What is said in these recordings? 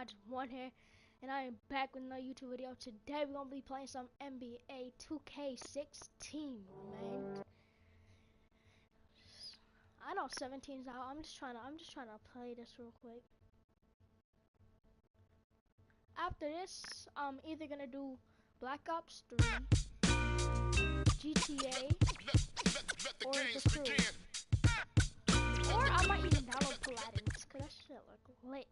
Mods 1 here, and I am back with another YouTube video. Today we're gonna be playing some NBA 2K16, man. I know 17's out. I'm just trying to play this real quick. After this, I'm either gonna do Black Ops 3, GTA, or The Crew. Or I might even download Paladins, cause that shit look lit.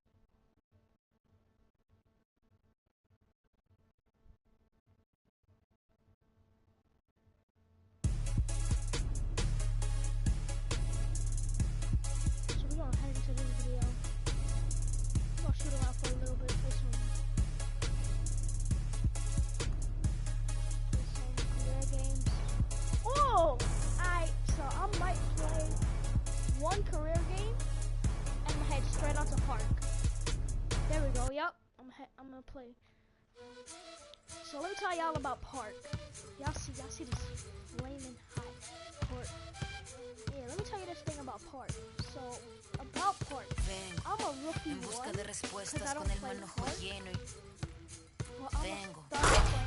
So we're gonna head into this video. I'm gonna shoot around for a little bit, play some career games. Oh! So I might play one career game and head straight onto Park. There we go. Yep, I'm gonna play. So let me tell y'all about Park. Y'all see this flaming hot Park. Yeah, let me tell you this thing about Park. So about Park, I'm a rookie one because I don't play Park. Vengo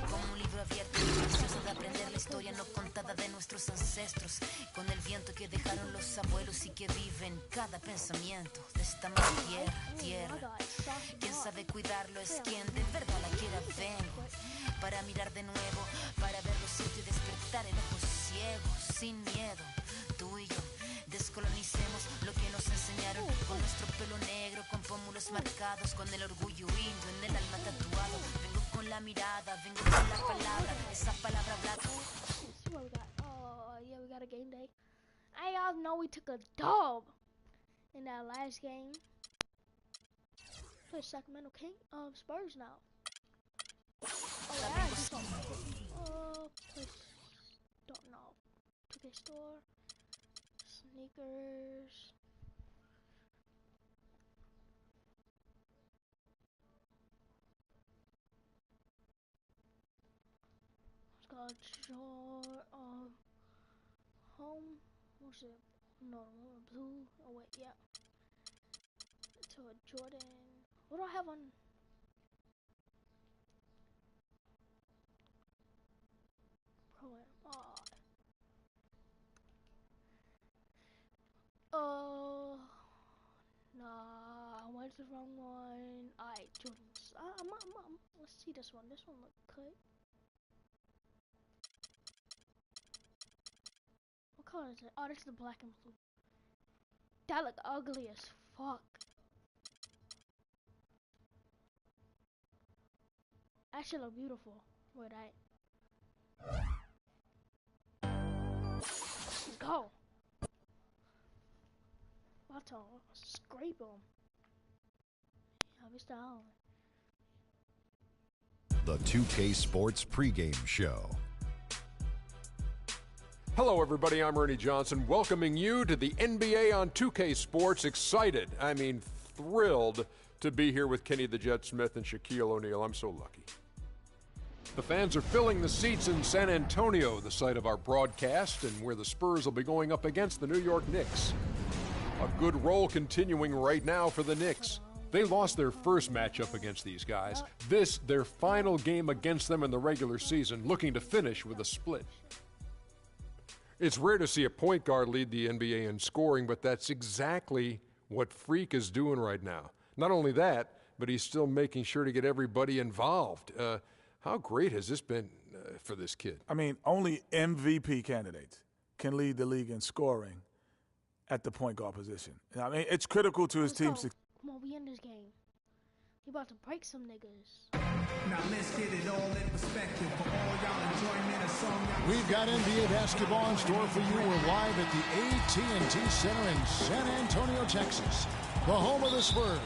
como un libro abierto, ansioso de aprender la historia no contada de nuestros ancestros, con el viento que dejaron los abuelos y que vive en cada pensamiento de esta madre tierra. Quien sabe cuidarlo es quien de verdad la quiera. Vengo para mirar de nuevo, para ver los sitios y despertar el ojo ciego, sin miedo. Tú y yo descolonicemos lo que nos enseñaron, con nuestro pelo negro, con pómulos marcados, con el orgullo indio en el alma tatuado. Vengo con la mirada, vengo con la palabra, esa palabra hablada. Oh yeah, we got a game day. I y'all know we took a dub in that last game. Play Sacramento King Spurs now. Oh yeah, just don't play, don't know. 2K store. Sneakers. It's got short home. What's it? No, blue. Oh wait, yeah. To a Jordan. What do I have on? Nah, I went to the wrong one. Alright, Jordans. Let's see this one. This one look good. What color is it? Oh, this is the black and blue. That look ugly as fuck. That should look beautiful. Wait, let's go. About to scrape them. The 2K Sports pregame show. Hello, everybody. I'm Ernie Johnson, welcoming you to the NBA on 2K Sports. Excited, I mean thrilled to be here with Kenny the Jet Smith and Shaquille O'Neal. I'm so lucky. The fans are filling the seats in San Antonio, the site of our broadcast, and where the Spurs will be going up against the New York Knicks. A good roll continuing right now for the Knicks. They lost their first matchup against these guys. This, their final game against them in the regular season, looking to finish with a split. It's rare to see a point guard lead the NBA in scoring, but that's exactly what Freak is doing right now. Not only that, but he's still making sure to get everybody involved. How great has this been for this kid? I mean, only MVP candidates can lead the league in scoring at the point guard position. I mean, it's critical to his team's success. Come on, we in this game. He about to break some niggas. Now let's get it all in perspective for all y'all enjoyment of song. We've got NBA basketball in store for you. We're live at the AT&T Center in San Antonio, Texas, the home of the Spurs,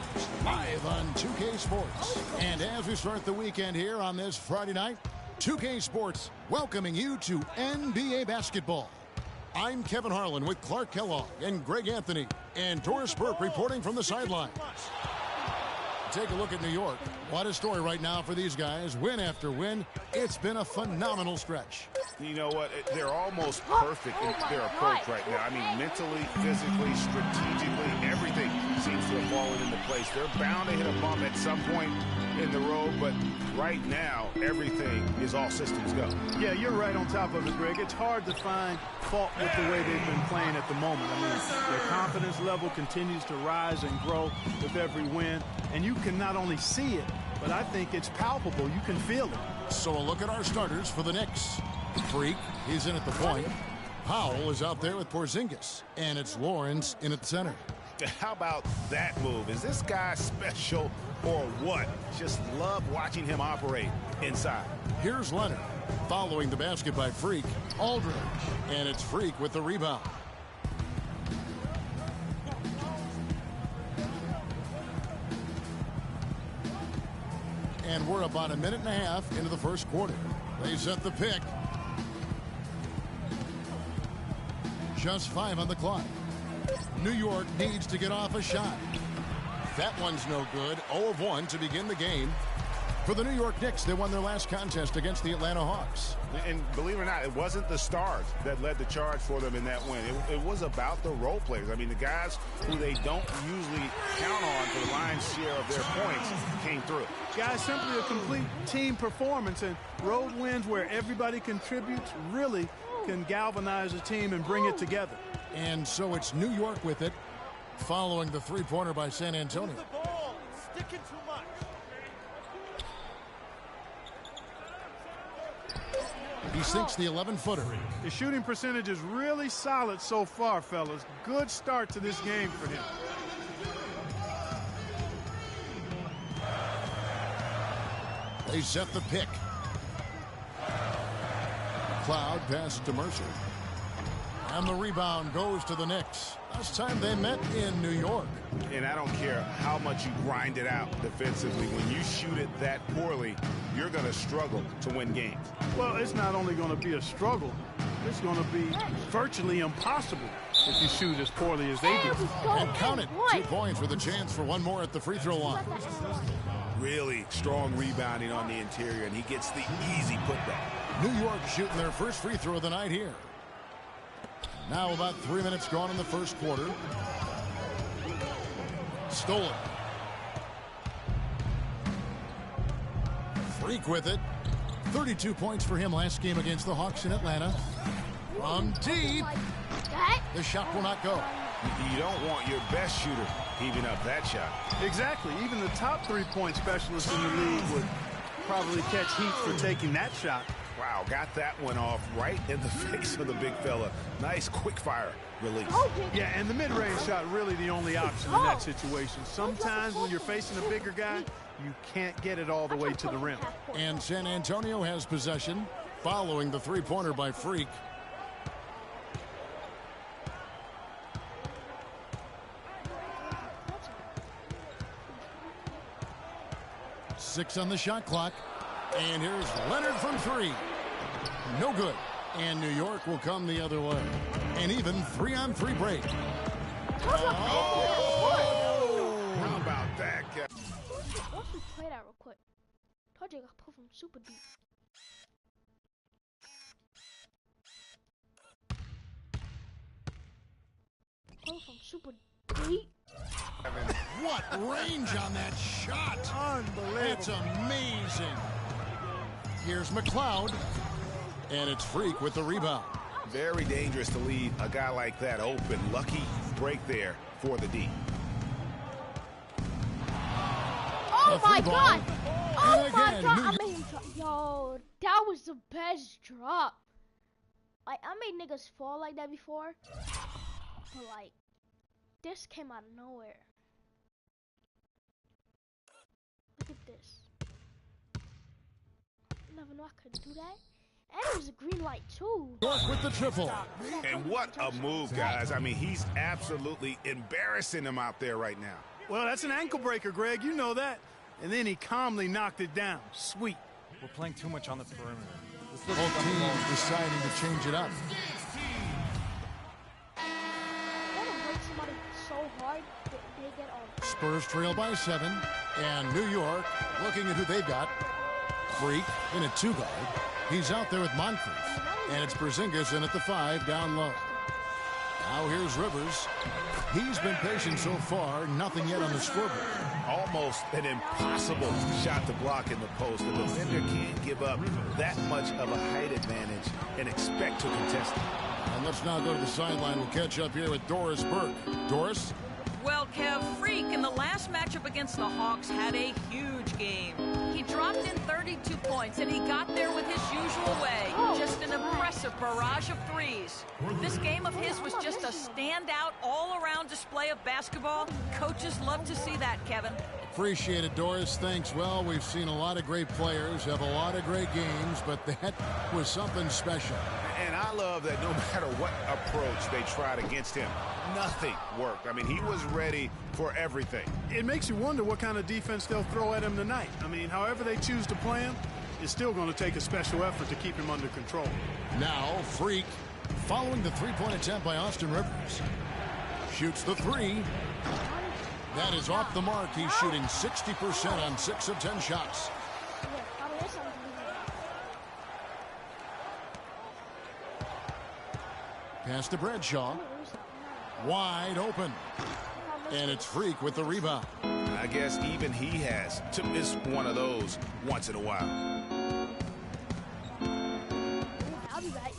live on 2K Sports. And as we start the weekend here on this Friday night, 2K Sports welcoming you to NBA basketball. I'm Kevin Harlan with Clark Kellogg and Greg Anthony and Doris Burke reporting from the sidelines. Take a look at New York. What a story right now for these guys. Win after win. It's been a phenomenal stretch. You know what? They're almost perfect in their approach right now. I mean, mentally, physically, strategically, everything seems to have fallen into place. They're bound to hit a bump at some point in the road, but right now, everything is all systems go. Yeah, you're right on top of it, Greg. It's hard to find fault with the way they've been playing at the moment. I mean, their confidence level continues to rise and grow with every win, and you can not only see it, but I think it's palpable. You can feel it. So a look at our starters for the Knicks. Freak, he's in at the point. Powell is out there with Porzingis, and it's Lawrence in at the center. How about that move? Is this guy special or what? Just love watching him operate inside. Here's Leonard, following the basket by Freak, Aldridge, and it's Freak with the rebound. And we're about a minute and a half into the first quarter. They set the pick. Just 5 on the clock. New York needs to get off a shot. That one's no good. 0 of 1 to begin the game. For the New York Knicks, they won their last contest against the Atlanta Hawks. And believe it or not, it wasn't the stars that led the charge for them in that win. It was about the role players. I mean, the guys who they don't usually count on for the lion's share of their points came through. Guys, simply a complete team performance, and road wins where everybody contributes really can galvanize a team and bring it together. And so it's New York with it, following the three-pointer by San Antonio. Sticking too much. He sinks the 11-footer. The shooting percentage is really solid so far, fellas. Good start to this game for him. They set the pick. Cloud passes to Mercer. And the rebound goes to the Knicks. Last time they met in New York. And I don't care how much you grind it out defensively. When you shoot it that poorly, you're going to struggle to win games. Well, it's not only going to be a struggle, it's going to be virtually impossible if you shoot as poorly as they do. And count it. 2 points with a chance for one more at the free throw line. Really strong rebounding on the interior, and he gets the easy putback. New York shooting their first free throw of the night here. Now about 3 minutes gone in the first quarter. Stolen. Freak with it. 32 points for him last game against the Hawks in Atlanta. From deep. The shot will not go. You don't want your best shooter heaving up that shot. Exactly. Even the top three-point specialist in the league would probably catch heat for taking that shot. Wow, got that one off right in the face of the big fella. Nice quick fire release. Yeah, and the mid-range shot really the only option in that situation. Sometimes when you're facing a bigger guy, you can't get it all the way to the rim. And San Antonio has possession following the three-pointer by Freak. Six on the shot clock. And here's Leonard from three. No good. And New York will come the other way. An even 3-on-3 break. Oh! How about that? Let's play that real quick. Told you I got pulled from super deep. Pulled from super deep. What range on that shot! Unbelievable. It's amazing. Here's McLeod, and it's Freak with the rebound. Very dangerous to leave a guy like that open. Lucky break there for the D. Oh my ball. god! Oh And my again, god! New I made him drop. Yo, that was the best drop. Like, I made niggas fall like that before. But like, this came out of nowhere. Look at this. Never knew I could do that. And it was a green light too. York with the triple. And what a move, guys. I mean, he's absolutely embarrassing him out there right now. Well, that's an ankle breaker, Greg. You know that. And then he calmly knocked it down. Sweet. We're playing too much on the perimeter. Both teams deciding to change it up. I want to break somebody so hard that they get on. Spurs trail by 7, and New York looking at who they've got. Freak in a 2-guard. He's out there with Moncrief, and it's Porzingis in at the 5 down low. Now here's Rivers. He's been patient so far. Nothing yet on the scoreboard. Almost an impossible shot to block in the post. The defender can't give up that much of a height advantage and expect to contest it. And let's now go to the sideline. We'll catch up here with Doris Burke. Doris? Well, Kev, Freak in the last matchup against the Hawks had a huge game. He dropped in 32 points, and he got there with his usual way. Just an impressive barrage of threes. This game of his was just a standout, all-around display of basketball. Coaches love to see that, Kevin. Appreciate it, Doris. Thanks. Well, we've seen a lot of great players have a lot of great games, but that was something special. And I love that no matter what approach they tried against him, nothing worked. I mean, he was ready for everything. It makes you wonder what kind of defense they'll throw at him tonight. I mean, however they choose to play him, it's still going to take a special effort to keep him under control. Now, Freak, following the three-point attempt by Austin Rivers. Shoots the three. That is off the mark. He's shooting 60% on 6 of 10 shots. Pass to Bradshaw. Wide open. And it's Freak with the rebound. I guess even he has to miss one of those once in a while. I'll be back.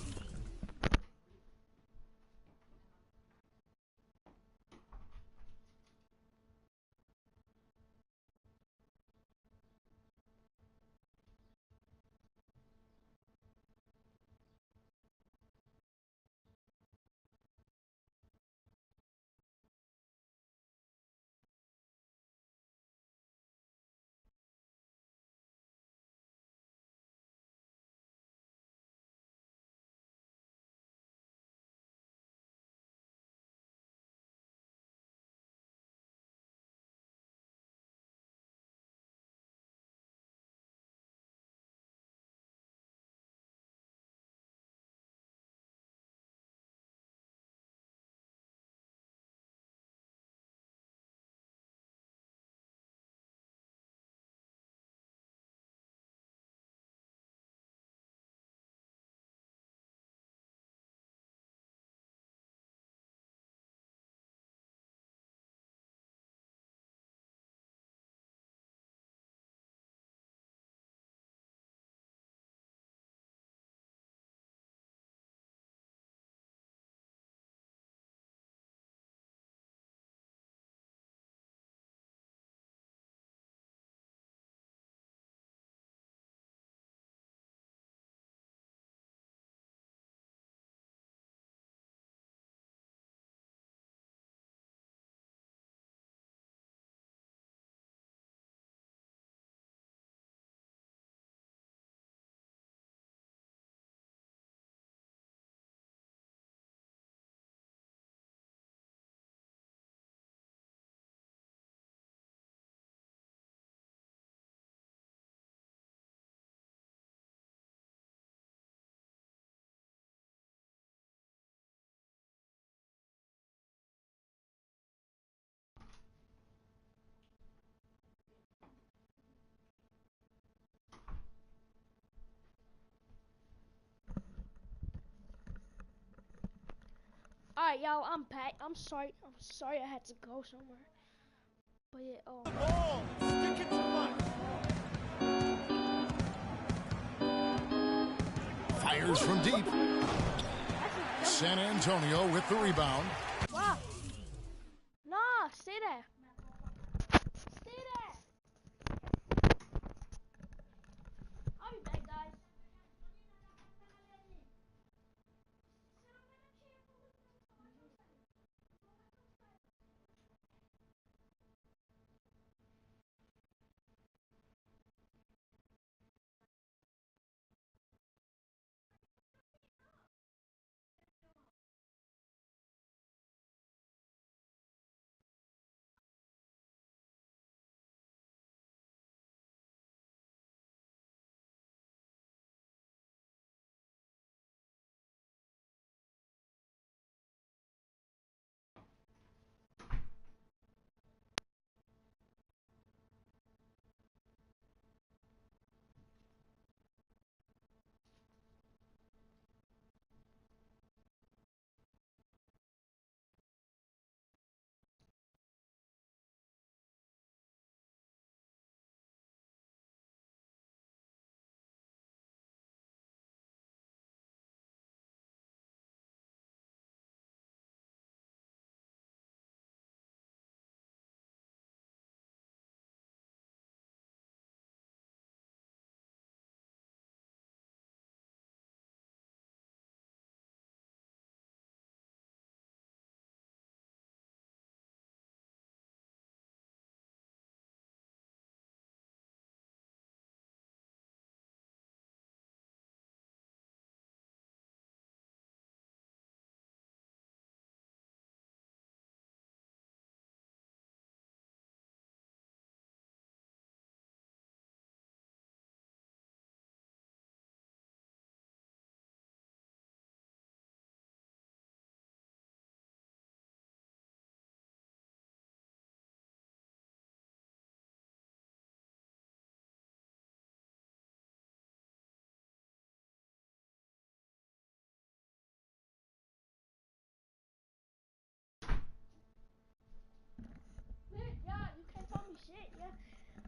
Alright, y'all, I'm back. I'm sorry I had to go somewhere. But yeah, Fires from deep. San Antonio with the rebound. Wow. Nah, stay there.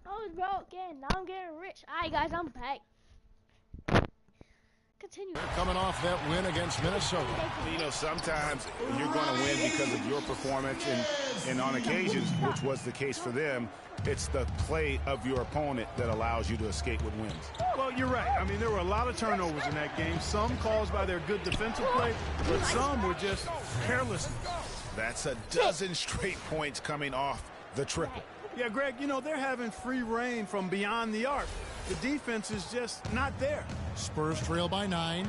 I was broken. Now I'm getting rich. Alright, guys, I'm back. Continue. Coming off that win against Minnesota. You know, sometimes you're going to win because of your performance, and on occasions, which was the case for them, it's the play of your opponent that allows you to escape with wins. Well, you're right. I mean, there were a lot of turnovers in that game, some caused by their good defensive play, but some were just carelessness. That's a dozen straight points coming off the triple. Yeah, Greg, you know, they're having free reign from beyond the arc. The defense is just not there. Spurs trail by 9.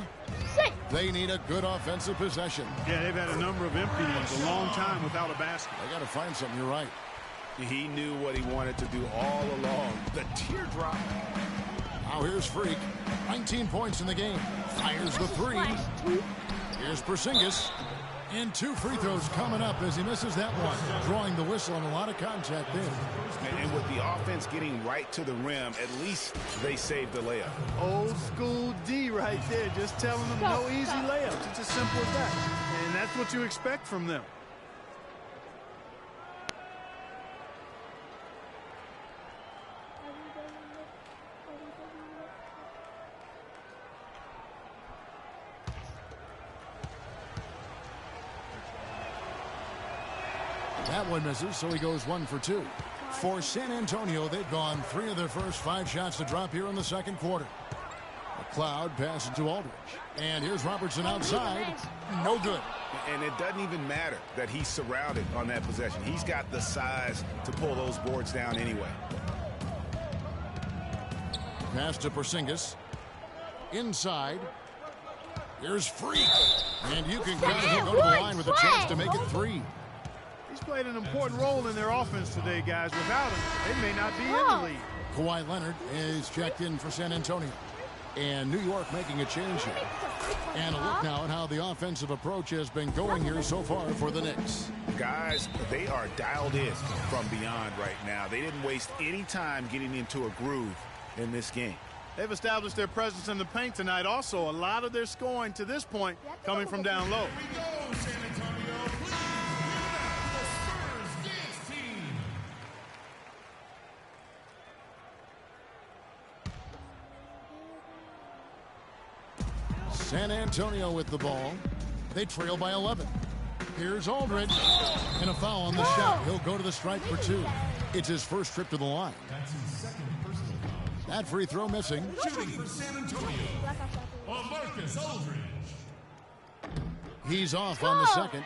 They need a good offensive possession. Yeah, they've had a number of empty ones, a long time without a basket. They got to find something. You're right. He knew what he wanted to do all along. The teardrop. Now here's Freak. 19 points in the game. Fires the 3. Here's Porzingis. And 2 free throws coming up as he misses that one. Drawing the whistle and a lot of contact there. And with the offense getting right to the rim, at least they saved the layup. Old school D right there, just telling them no easy layups. It's as simple as that. And that's what you expect from them. That one misses, so he goes 1 for 2. For San Antonio, they've gone 3 of their first 5 shots to drop here in the second quarter. McLeod passes to Aldridge. And here's Robertson outside. No good. And it doesn't even matter that he's surrounded on that possession. He's got the size to pull those boards down anyway. Pass to Porzingis. Inside. Here's Freak. And you can count him go to the line with a chance to make it 3. He's played an important role in their offense today, guys. Without him, they may not be in the lead. Kawhi Leonard is checked in for San Antonio. And New York making a change here. And a look now at how the offensive approach has been going here so far for the Knicks. Guys, they are dialed in from beyond right now. They didn't waste any time getting into a groove in this game. They've established their presence in the paint tonight. Also, a lot of their scoring to this point coming from down low. San Antonio with the ball. They trail by 11. Here's Aldridge. And a foul on the shot. He'll go to the stripe for 2. It's his first trip to the line. That free throw missing. Shooting for San Antonio, Marcus Aldridge. He's off on the second.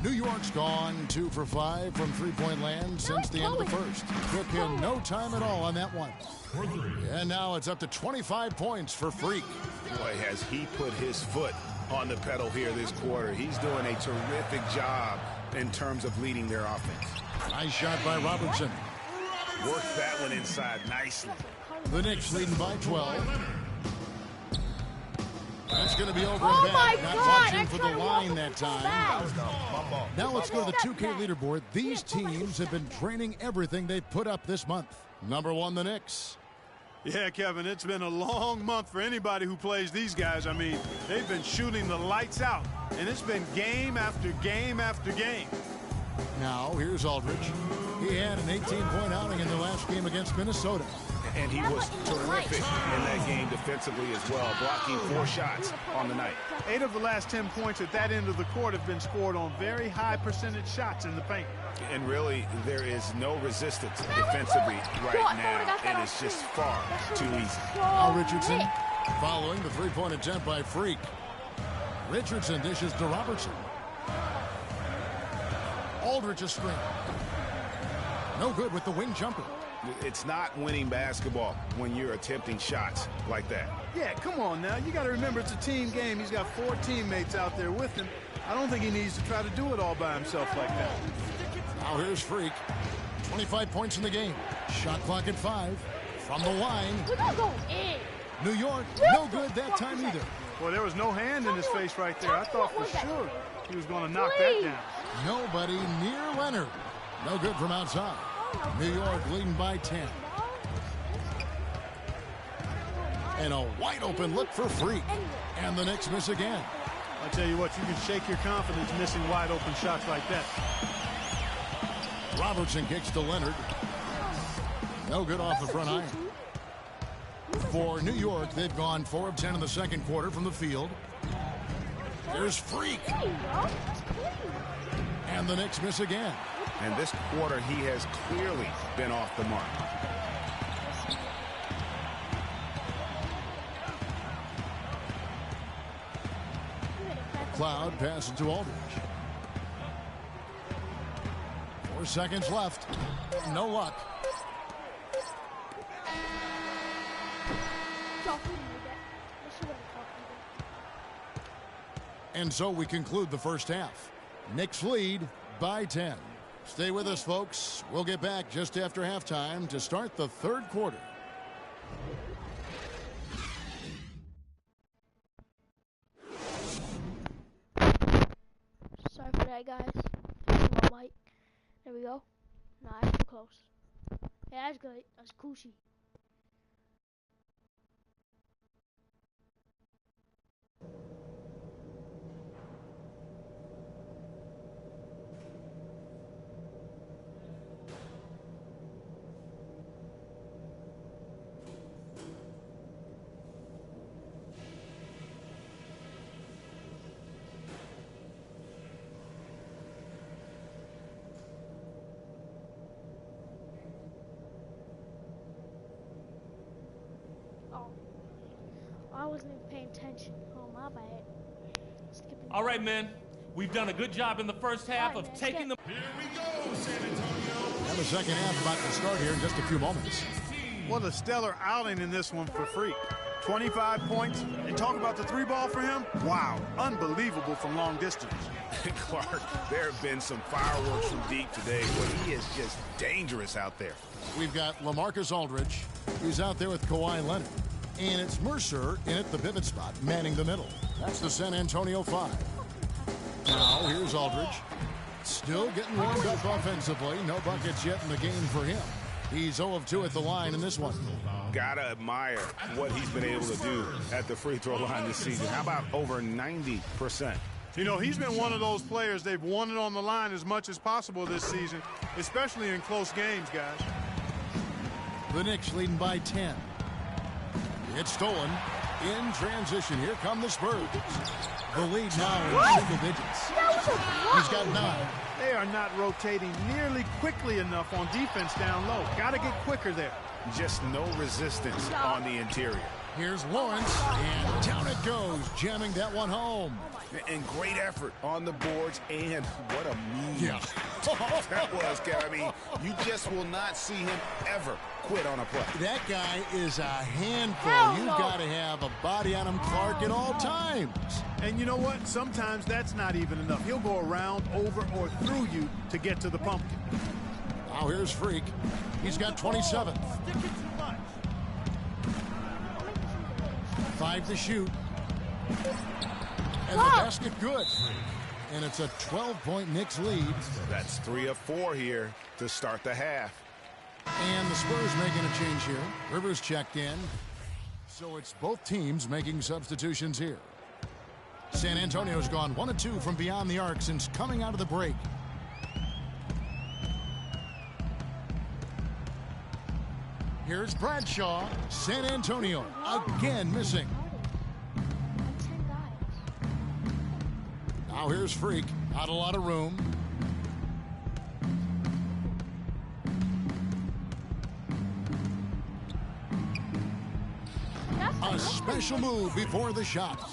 New York's gone 2 for 5 from three-point land since the end of the first. Took him no time at all on that one. And now it's up to 25 points for Freak. Boy, has he put his foot on the pedal here this quarter. He's doing a terrific job in terms of leading their offense. Nice shot by Robertson. Worked that one inside nicely. The Knicks leading by 12. That's going to be over and back. Not watching for the line that time. Now let's go to the 2K leaderboard. These teams have been draining everything they've put up this month. Number 1, the Knicks. Yeah, Kevin, it's been a long month for anybody who plays these guys. I mean, they've been shooting the lights out, and it's been game after game after game. Now, here's Aldridge. He had an 18-point outing in the last game against Minnesota. And he was terrific in that game defensively as well, blocking 4 shots on the night. 8 of the last 10 points at that end of the court have been scored on very high percentage shots in the paint. And really, there is no resistance defensively right now, and it's just far too easy. Now Richardson following the three-point attempt by Freak. Richardson dishes to Robertson. Aldridge a screen. No good with the wing jumper. It's not winning basketball when you're attempting shots like that. Yeah, come on now. You got to remember it's a team game. He's got 4 teammates out there with him. I don't think he needs to try to do it all by himself like that. Now here's Freak. 25 points in the game. Shot clock at 5. From the line. New York, no good that time either. Well, there was no hand in his face right there. I thought for sure he was going to knock that down. Nobody near Leonard. No good from outside. New York leading by 10. And a wide open look for Freak. And the Knicks miss again. I tell you what, you can shake your confidence missing wide open shots like that. Robertson kicks to Leonard. No good off the front iron. For New York, they've gone 4 of 10 in the second quarter from the field. There's Freak. And the Knicks miss again. And this quarter, he has clearly been off the mark. Cloud passes to Aldridge. 4 seconds left. No luck. And so we conclude the first half. Knicks lead by 10. Stay with us, folks. We'll get back just after halftime to start the third quarter. Sorry for that, guys. My mic. There we go. Nah, that's too close. Yeah, that's good. That's cushy. I wasn't even paying attention. Oh, my bad. All right, men. We've done a good job in the first half of taking the... Here we go, San Antonio. And the second half about to start here in just a few moments. What a stellar outing in this one for Freak. 25 points. And talk about the 3-ball for him. Wow. Unbelievable from long distance. Clark, there have been some fireworks from deep today, but he is just dangerous out there. We've got LaMarcus Aldridge, who's out there with Kawhi Leonard. And it's Mercer in at the pivot spot, manning the middle. That's the San Antonio 5. Now, here's Aldridge. Still getting warmed up offensively. No buckets yet in the game for him. He's 0 of 2 at the line in this one. Gotta admire what he's been able to do at the free throw line this season. How about over 90%? You know, he's been one of those players they've wanted on the line as much as possible this season, especially in close games, guys. The Knicks leading by 10. It's stolen in transition. Here come the Spurs. The lead now in single digits. He's got 9. They are not rotating nearly quickly enough on defense down low. Got to get quicker there. Just no resistance on the interior. Here's Lawrence, and down it goes, jamming that one home. And great effort on the boards, and what a move. Yeah. That was, Gary. I mean, you just will not see him ever quit on a play. That guy is a handful. You've got to have a body on him, Clark, at all times. And you know what? Sometimes that's not even enough. He'll go around, over, or through you to get to the pumpkin. Now here's Freak. He's got 27. 5 to shoot. And the basket good. And it's a 12-point Knicks lead. That's 3 of 4 here to start the half. And the Spurs making a change here. Rivers checked in. So it's both teams making substitutions here. San Antonio's gone 1 of 2 from beyond the arc since coming out of the break. Here's Bradshaw. San Antonio again missing. Now here's Freak. Not a lot of room. A special move before the shot.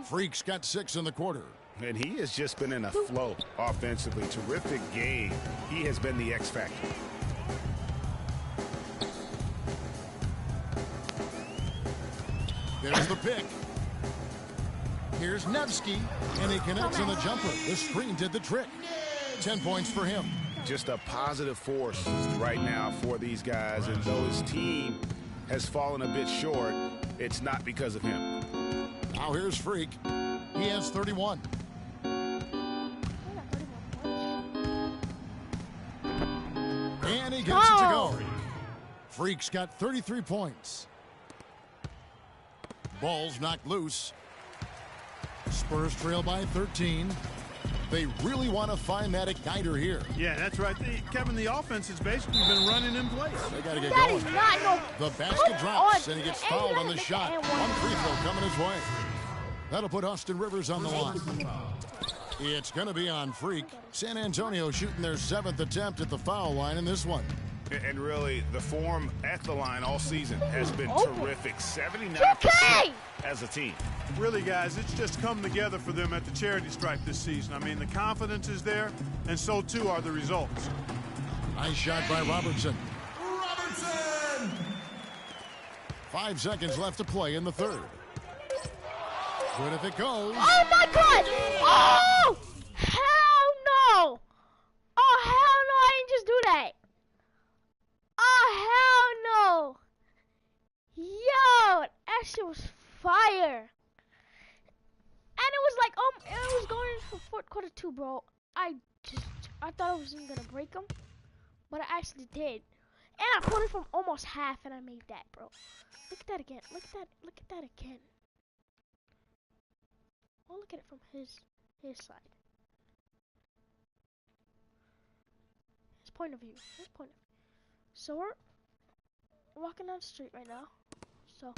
Freak's got 6 in the quarter. And he has just been in a flow offensively. Terrific game. He has been the X factor. There's the pick. Here's Nevsky, and he connects on the jumper. The screen did the trick. 10 points for him. Just a positive force right now for these guys, and though his team has fallen a bit short, it's not because of him. Now here's Freak. He has 31. And he gets it to go. Freak's got 33 points. Ball's knocked loose. Spurs trail by 13. They really want to find that igniter here. Yeah, that's right. Kevin, the offense has basically been running in place. They got to get That going. is not no. The basket drops, on. and he gets And fouled you on the gotta shot. make One it free throw coming his way. That'll put Austin Rivers on the line. It's going to be on Freak. San Antonio shooting their 7th attempt at the foul line in this one. And really, the form at the line all season has been terrific. 79% as a team. Really, guys, it's just come together for them at the charity stripe this season. I mean, the confidence is there, and so too are the results. Nice shot by Robertson. 5 seconds left to play in the third. Good if it goes. Oh my God! Oh! Hell no! Oh hell no! I didn't just do that. Oh hell no! Yo, that shit was fire. And it was like, it was going for fourth quarter too, bro. I thought I wasn't gonna break them, but I actually did. And I put it from almost half, and I made that, bro. Look at that again. Look at that. Look at that again. Oh, look at it from his side. His point of view. His point of view. So we're walking down the street right now. So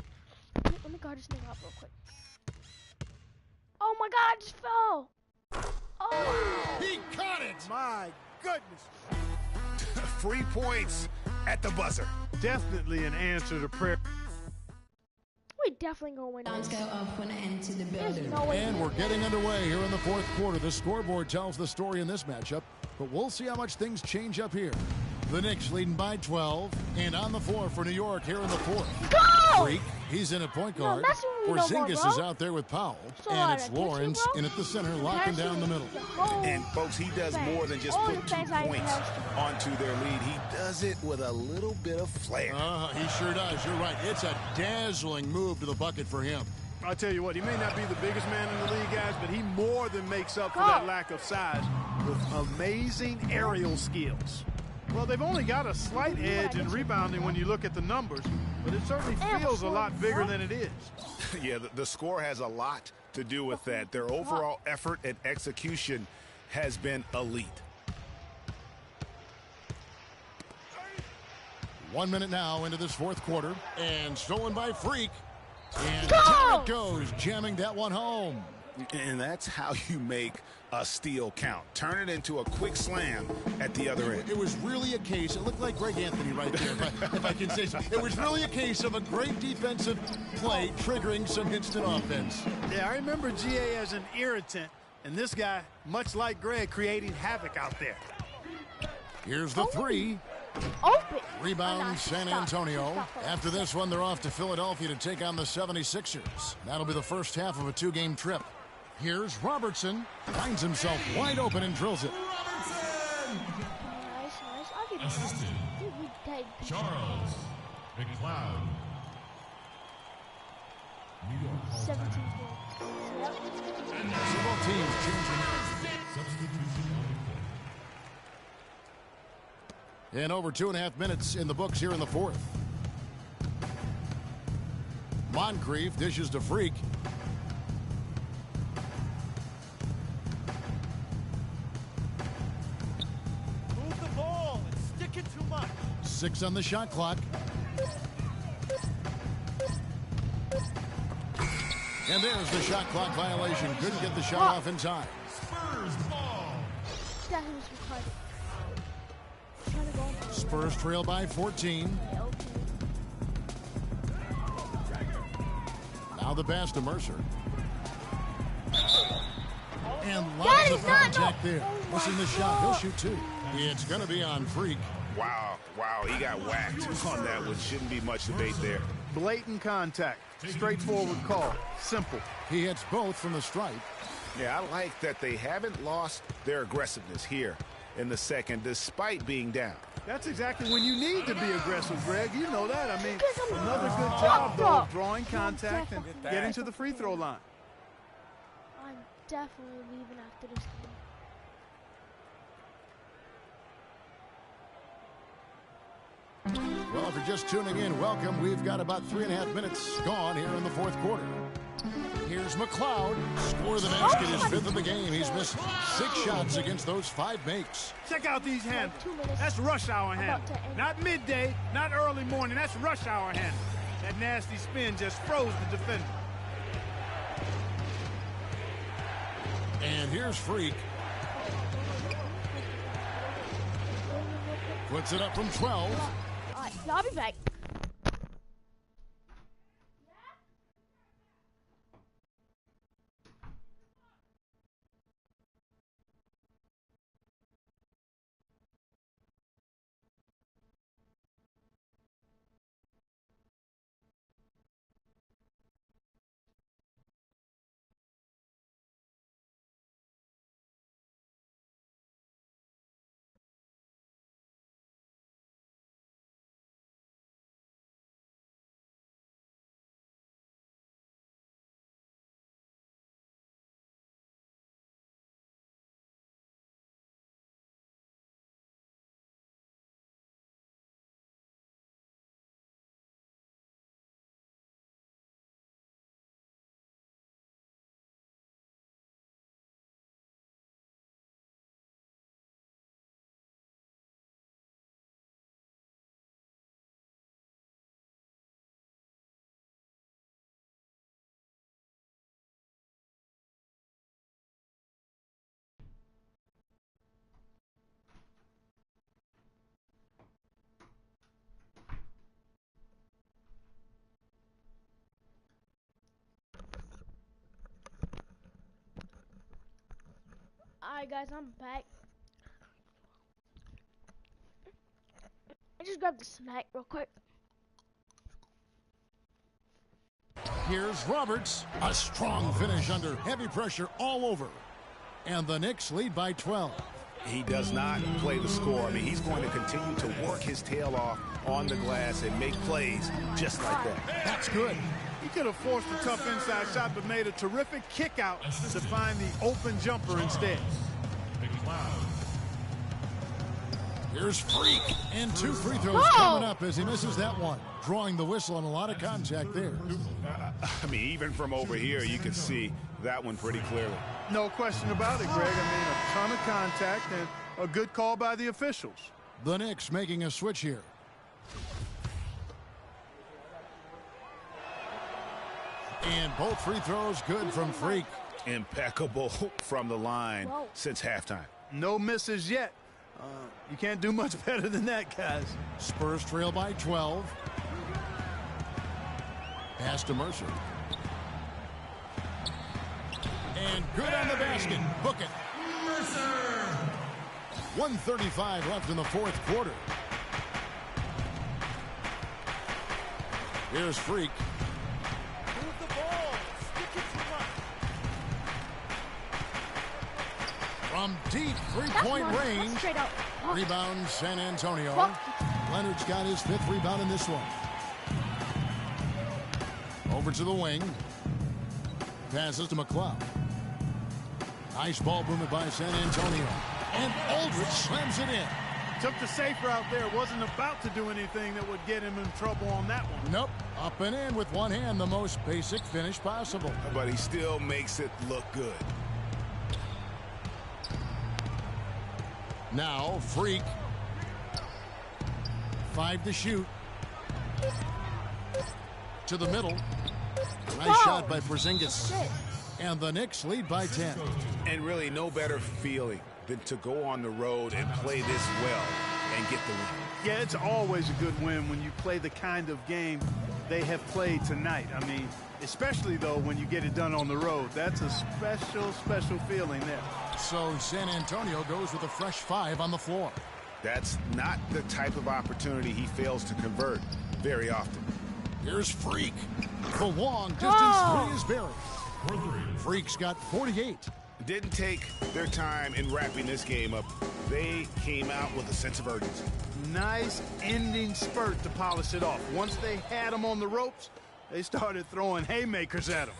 let me guard this nigga up real quick. Oh my God! I just fell. Oh! He caught it. My goodness. 3 points at the buzzer. Definitely an answer to prayer. We definitely gonna win. Sounds go off when I enter the There's building. no way. And we're getting underway here in the fourth quarter. The scoreboard tells the story in this matchup, but we'll see how much things change up here. The Knicks leading by 12, and on the floor for New York here in the fourth. Go! Freak, he's in at point No, guard. that's what we know more, Porzingis bro. is out there with Powell, So and it's I get you, Lawrence bro? in at the center, locking down the middle. And folks, he does more than just put 2 points onto their lead. He does it with a little bit of flair. He sure does. You're right. It's a dazzling move to the bucket for him. I'll tell you what, he may not be the biggest man in the league, guys, but he more than makes up for that lack of size with amazing aerial skills. Well, they've only got a slight edge in rebounding when you look at the numbers, but it certainly feels a lot bigger than it is. Yeah, the score has a lot to do with that. Their overall effort and execution has been elite. 1 minute now into this fourth quarter, and stolen by Freak. And down it goes, jamming that one home. And that's how you make a steal count. Turn it into a quick slam at the other end. It was really a case, it looked like Greg Anthony right there, if I can say so. It was really a case of a great defensive play triggering some instant offense. Yeah, I remember GA as an irritant, and this guy, much like Greg, creating havoc out there. Here's the three. Open. Rebound San Antonio. After this one, they're off to Philadelphia to take on the 76ers. That'll be the first half of a 2-game trip. Here's Robertson. Finds himself wide open and drills it. Nice. I'll give you Assistant, that. Charles McLeod. New York 17 points. So both teams changing. Substitution on the And over 2.5 minutes in the books here in the fourth. Moncrief dishes to Freak. Move the ball and stick it too much. 6 on the shot clock. And there's the shot clock violation. Couldn't get the shot off in time. Spurs ball. That was retarded. Trying to go on. Spurs trail by 14. Now the pass to Mercer. And lots of contact there. Missing the shot. He'll shoot 2. It's going to be on Freak. Wow, he got whacked on that one. Shouldn't be much debate there. Blatant contact. Straightforward call. Simple. He hits both from the stripe. Yeah, I like that they haven't lost their aggressiveness here in the second, despite being down. That's exactly when you need to be aggressive, Greg. You know that. I mean, another good job, though, of drawing contact and getting to the free throw line. I'm definitely leaving after this game. Well, if you're just tuning in, welcome. We've got about 3.5 minutes gone here in the fourth quarter. Here's McLeod. Score the basket, his 5th of the game. He's missed 6 shots against those 5 makes. Check out these handles. That's rush hour handles. Not midday, not early morning. That's rush hour handles. That nasty spin just froze the defender. And here's Freak. Puts it up from 12. All right, I'll be back. Alright guys, I'm back. I just grabbed a snack real quick. Here's Roberts. A strong finish under heavy pressure all over. And the Knicks lead by 12. He does not play the score. I mean, he's going to continue to work his tail off on the glass and make plays just like that. That's good. He could have forced a tough inside shot, but made a terrific kick out to find the open jumper instead. Here's Freak. And 2 free throws coming up as he misses that one. Drawing the whistle on a lot of contact there. I mean, even from over here, you can see that one pretty clearly. No question about it, Greg. I mean, a ton of contact and a good call by the officials. The Knicks making a switch here. And both free throws good from Freak. Impeccable from the line since halftime. No misses yet. You can't do much better than that, guys. Spurs trail by 12. Pass to Mercer. And good on the basket. Book it. Mercer. 1:35 left in the 4th quarter. Here's Freak. Move the ball. Stick it too much. From deep three-point range. Rebound San Antonio. Leonard's got his 5th rebound in this one. Over to the wing. Passes to McLeod. Nice ball movement by San Antonio. And Aldridge slams it in. Took the safe route there. Wasn't about to do anything that would get him in trouble on that one. Nope. Up and in with one hand, the most basic finish possible. But he still makes it look good. Now, Freak. 5 to shoot. To the middle. Nice shot by Porzingis. And the Knicks lead by 10. And really no better feeling than to go on the road and play this well and get the win. Yeah, it's always a good win when you play the kind of game they have played tonight. I mean, especially, though, when you get it done on the road. That's a special, special feeling there. So San Antonio goes with a fresh 5 on the floor. That's not the type of opportunity he fails to convert very often. Here's Freak. The long distance 3 is buried. Freak's got 48. Didn't take their time in wrapping this game up. They came out with a sense of urgency. Nice ending spurt to polish it off. Once they had him on the ropes, they started throwing haymakers at him.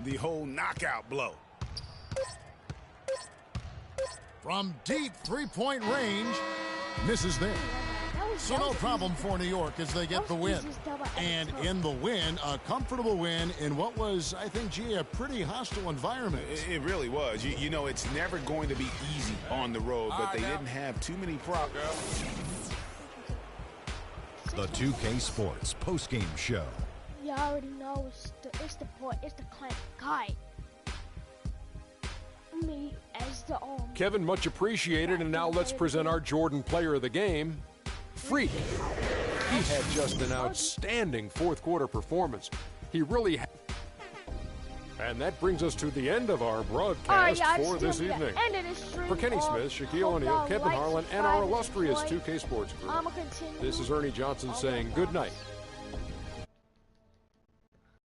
The whole knockout blow. From deep three-point range, misses there. So no problem for New York as they get the win. And in the win, a comfortable win in what was, I think, G, a pretty hostile environment. It really was. You know, it's never going to be easy on the road, but they didn't have too many problems. The 2K Sports postgame show. You already know it's the client guy. Me as the Kevin, much appreciated, and now let's present our Jordan Player of the Game, Freak. He had just an outstanding fourth quarter performance. He really had. And that brings us to the end of our broadcast for this evening. For Kenny Smith, Shaquille O'Neal, Kevin Harlan, and our illustrious 2K Sports group, this is Ernie Johnson saying good night